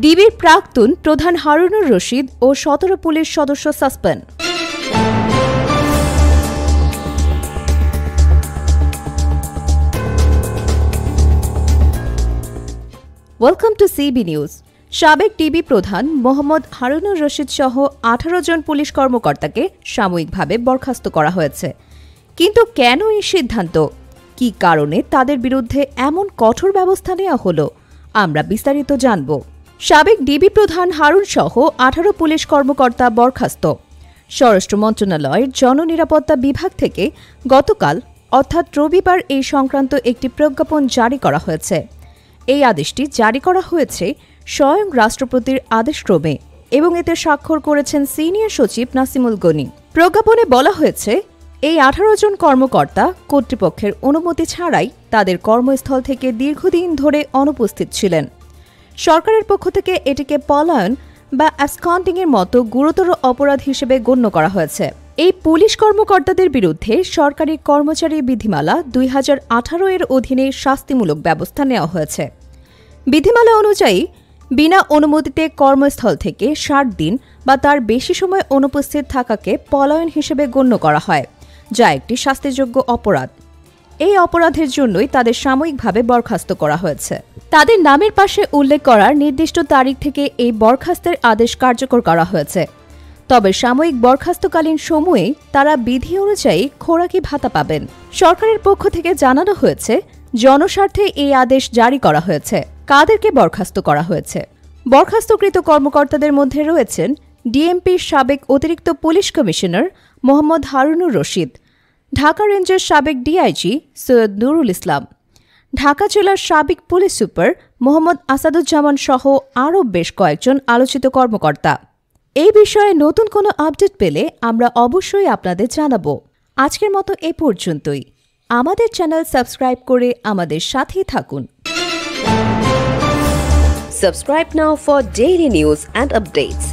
ডিবির প্রাক্তন প্রধান হারুনুর রশিদ ও ১৭ পুলিশ সদস্য suspend. Welcome to CB news. সাবেক ডিবি প্রধান মোহাম্মদ হারুনুর রশিদ সহ ১৮ জন পুলিশ কর্মকর্তাকে সাময়িকভাবে বরখাস্ত করা হয়েছে। কিন্তু কেন এই সিদ্ধান্ত, কী কারণে তাদের বিরুদ্ধে এমন কঠোর ব্যবস্থা নেওয়া হলো, আমরা বিস্তারিত জানব। সাবেক ডিবি প্রধান হারুন সহ ১৮ পুলিশ কর্মকর্তা বরখাস্ত। স্বরাষ্ট্র মন্ত্রণালয়ের জননিরাপত্তা বিভাগ থেকে গতকাল অর্থাৎ রবিবার এই সংক্রান্ত একটি প্রজ্ঞাপন জারি করা হয়েছে। এই আদেশটি জারি করা হয়েছে স্বয়ং রাষ্ট্রপতির আদেশক্রমে এবং এতে স্বাক্ষর করেছেন সিনিয়র সচিব নাসিমুল গনি। প্রজ্ঞাপনে বলা হয়েছে, এই ১৮ জন কর্মকর্তা কর্তৃপক্ষের অনুমতি ছাড়াই তাদের কর্মস্থল থেকে দীর্ঘদিন ধরে অনুপস্থিত ছিলেন। সরকারের পক্ষ থেকে এটিকে পলায়ন বা অ্যাবসকন্ডিংয়ের মতো গুরুতর অপরাধ হিসেবে গণ্য করা হয়েছে। এই পুলিশ কর্মকর্তাদের বিরুদ্ধে সরকারি কর্মচারী বিধিমালা ২০১৮ এর অধীনে শাস্তিমূলক ব্যবস্থা নেওয়া হয়েছে। বিধিমালা অনুযায়ী বিনা অনুমতিতে কর্মস্থল থেকে ৬০ দিন বা তার বেশি সময় অনুপস্থিত থাকাকে পলায়ন হিসেবে গণ্য করা হয়, যা একটি শাস্তিযোগ্য অপরাধ। এই অপরাধের জন্যই তাদের সাময়িকভাবে বরখাস্ত করা হয়েছে। তাদের নামের পাশে উল্লেখ করার নির্দিষ্ট তারিখ থেকে এই বরখাস্তের আদেশ কার্যকর করা হয়েছে। তবে সাময়িক বরখাস্তকালীন সময়ে তারা বিধি অনুযায়ী খোরাকি ভাতা পাবেন। সরকারের পক্ষ থেকে জানানো হয়েছে, জনস্বার্থে এই আদেশ জারি করা হয়েছে। কাদেরকে বরখাস্ত করা হয়েছে? বরখাস্তকৃত কর্মকর্তাদের মধ্যে রয়েছেন ডিএমপির সাবেক অতিরিক্ত পুলিশ কমিশনার মোহাম্মদ হারুনুর রশিদ, ঢাকা রেঞ্জের সাবেক ডিআইজি সৈয়দ নুরুল ইসলাম, ঢাকা জেলার সাবেক পুলিশ সুপার মোহাম্মদ আসাদুজ্জামান সহ আরও বেশ কয়েকজন আলোচিত কর্মকর্তা। এই বিষয়ে নতুন কোনো আপডেট পেলে আমরা অবশ্যই আপনাদের জানাব। আজকের মতো এ পর্যন্তই। আমাদের চ্যানেল সাবস্ক্রাইব করে আমাদের সাথেই থাকুন। Subscribe now for daily news and updates.